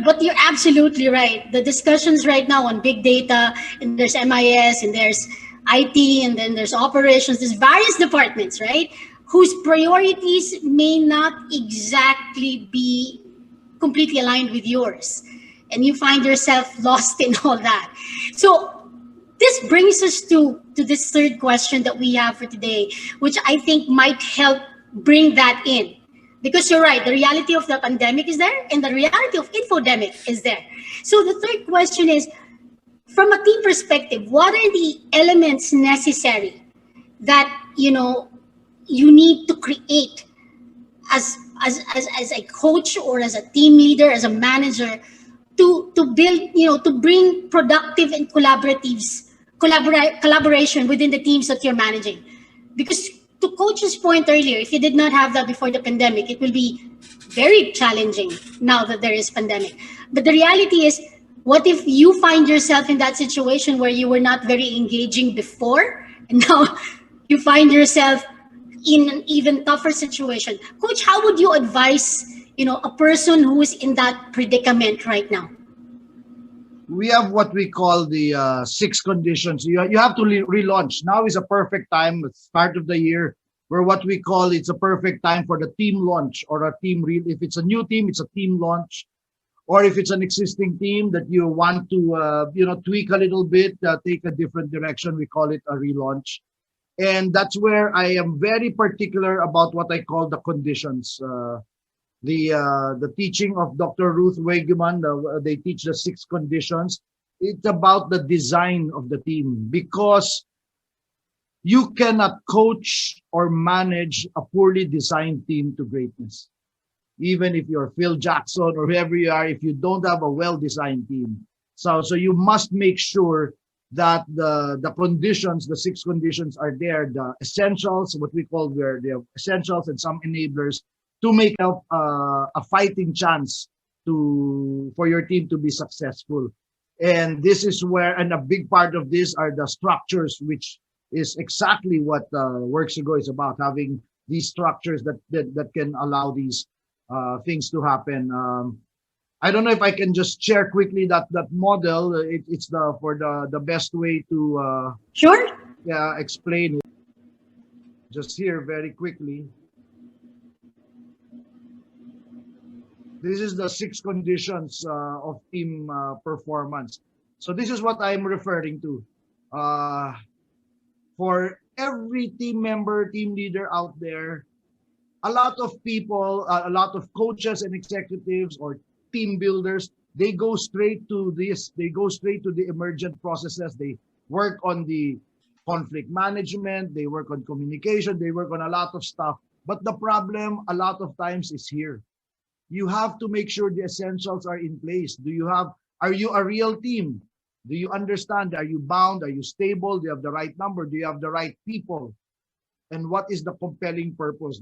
but you're absolutely right. The discussions right now on big data, and there's MIS, and there's IT, and then there's operations, there's various departments, right? Whose priorities may not exactly be completely aligned with yours. And you find yourself lost in all that. So this brings us to this third question that we have for today, which I think might help bring that in. Because you're right, the reality of the pandemic is there and the reality of infodemic is there. So the third question is, from a team perspective, what are the elements necessary that you need to create as a coach or as a team leader, as a manager, to build, to bring productive and collaboration within the teams that you're managing? Because to Coach's point earlier, if you did not have that before the pandemic, it will be very challenging now that there is pandemic. But the reality is, what if you find yourself in that situation where you were not very engaging before, and now you find yourself in an even tougher situation? Coach, how would you advise, a person who is in that predicament right now? We have what we call the 6 conditions. You have to relaunch. Now is a perfect time, start of the year, where what we call, it's a perfect time for the team launch or a team if it's a new team, it's a team launch. Or if it's an existing team that you want to tweak a little bit, take a different direction, we call it a relaunch. And that's where I am very particular about what I call the conditions. The teaching of Dr. Ruth Wegeman, they teach the 6 conditions. It's about the design of the team, because you cannot coach or manage a poorly designed team to greatness. Even if you're Phil Jackson or whoever you are, if you don't have a well-designed team. So you must make sure that the conditions, the 6 conditions are there, the essentials, what we call the essentials and some enablers, to make a fighting chance for your team to be successful. And this is where, and a big part of this are the structures, which is exactly what Works to Go is about, having these structures that can allow these things to happen. I don't know if I can just share quickly that model. It's the best way to Sure. Explain it. Just here very quickly. This is the 6 conditions of team performance. So this is what I'm referring to. For every team member, team leader out there, a lot of people, a lot of coaches and executives or team builders, they go straight to this. They go straight to the emergent processes. They work on the conflict management. They work on communication. They work on a lot of stuff. But the problem a lot of times is here. You have to make sure the essentials are in place. Are you a real team? Do you understand? Are you bound? Are you stable? Do you have the right number? Do you have the right people? And what is the compelling purpose?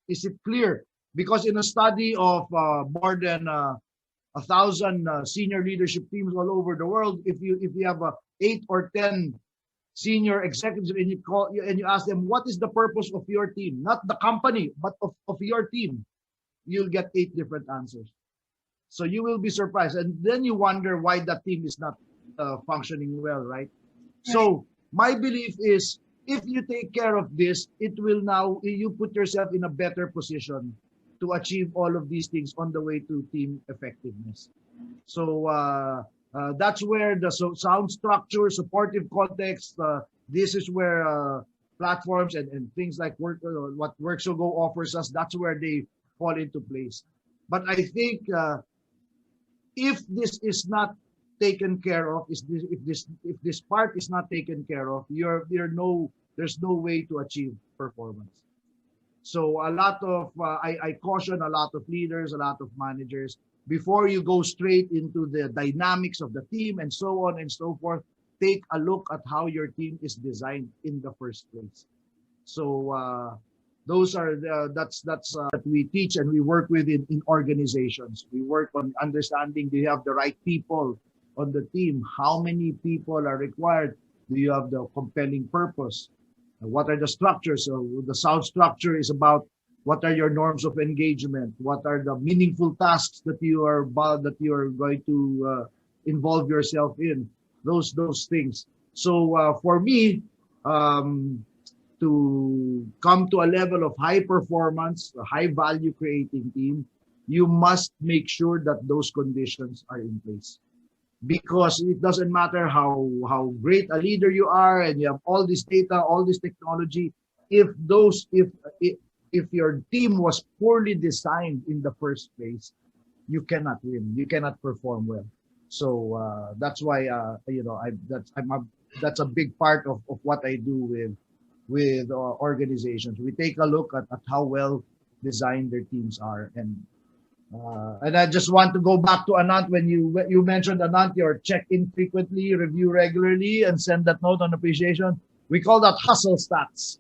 Is it clear? Because in a study of more than 1,000 senior leadership teams all over the world, if you have 8 or 10 senior executives and you ask them, what is the purpose of your team? Not the company, but of your team. You'll get 8 different answers. So you will be surprised. And then you wonder why that team is not functioning well, right? So my belief is, if you take care of this, you put yourself in a better position to achieve all of these things on the way to team effectiveness. So that's where the sound structure, supportive context, this is where platforms and things like what Works to Go offers us, that's where they fall into place. But I think if this is not taken care of, if this part is not taken care of, there's no way to achieve performance. So a lot of I caution a lot of leaders, a lot of managers, before you go straight into the dynamics of the team and so on and so forth, take a look at how your team is designed in the first place. So those are that's that we teach and we work with in organizations. We work on understanding, do you have the right people on the team? How many people are required? Do you have the compelling purpose? What are the structures? So the sound structure is about What are your norms of engagement? What are the meaningful tasks that you are going to involve yourself in? Those things. So for me, um, to come to a level of high performance, a high value creating team, you must make sure that those conditions are in place. Because it doesn't matter how great a leader you are and you have all this data, all this technology, if those if your team was poorly designed in the first place, you cannot win, you cannot perform well. So that's why that's a big part of what I do with organizations. We take a look at how well designed their teams are. And I just want to go back to Anant when you mentioned, Anant, your check in frequently, review regularly, and send that note on appreciation. We call that hustle stats.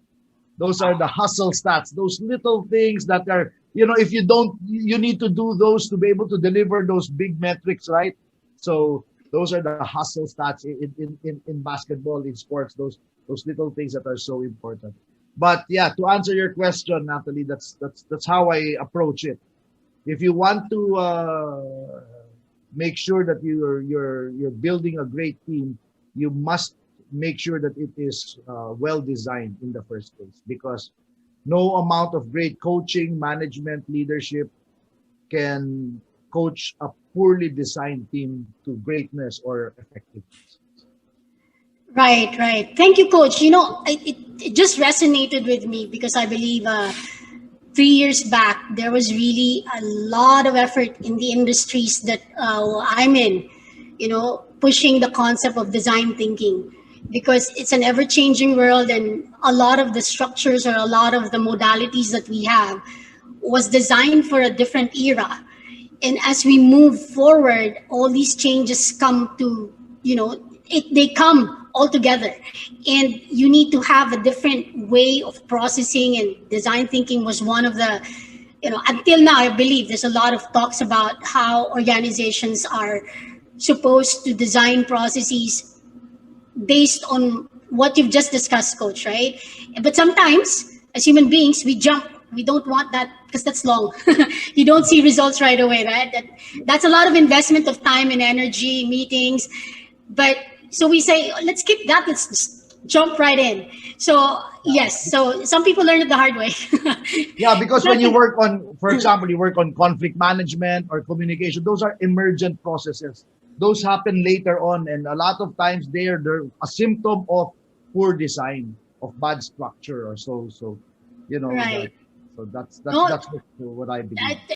Those are the hustle stats. Those little things that are, if you don't, you need to do those to be able to deliver those big metrics, right? So those are the hustle stats in basketball, in sports. Those little things that are so important. But yeah, to answer your question, Natalie, that's how I approach it. If you want to make sure that you're building a great team, you must make sure that it is well designed in the first place, because no amount of great coaching, management, leadership can coach a poorly designed team to greatness or effectiveness. Right, right. Thank you, Coach. It just resonated with me because I believe 3 years back, there was really a lot of effort in the industries that I'm in, pushing the concept of design thinking, because it's an ever-changing world, and a lot of the structures or a lot of the modalities that we have was designed for a different era. And as we move forward, all these changes come to, they come all together. And you need to have a different way of processing, and design thinking was one of the, until now, I believe there's a lot of talks about how organizations are supposed to design processes based on what you've just discussed, Coach, right? But sometimes, as human beings, we jump. We don't want that because that's long. You don't see results right away, right? That's a lot of investment of time and energy, meetings. But so we say, let's skip that. Let's just jump right in. So yes, so some people learn it the hard way. Yeah, because when you work on, for example, you work on conflict management or communication, those are emergent processes. Those happen later on, and a lot of times they're a symptom of poor design, of bad structure, or so. Right. So that's No, what I believe.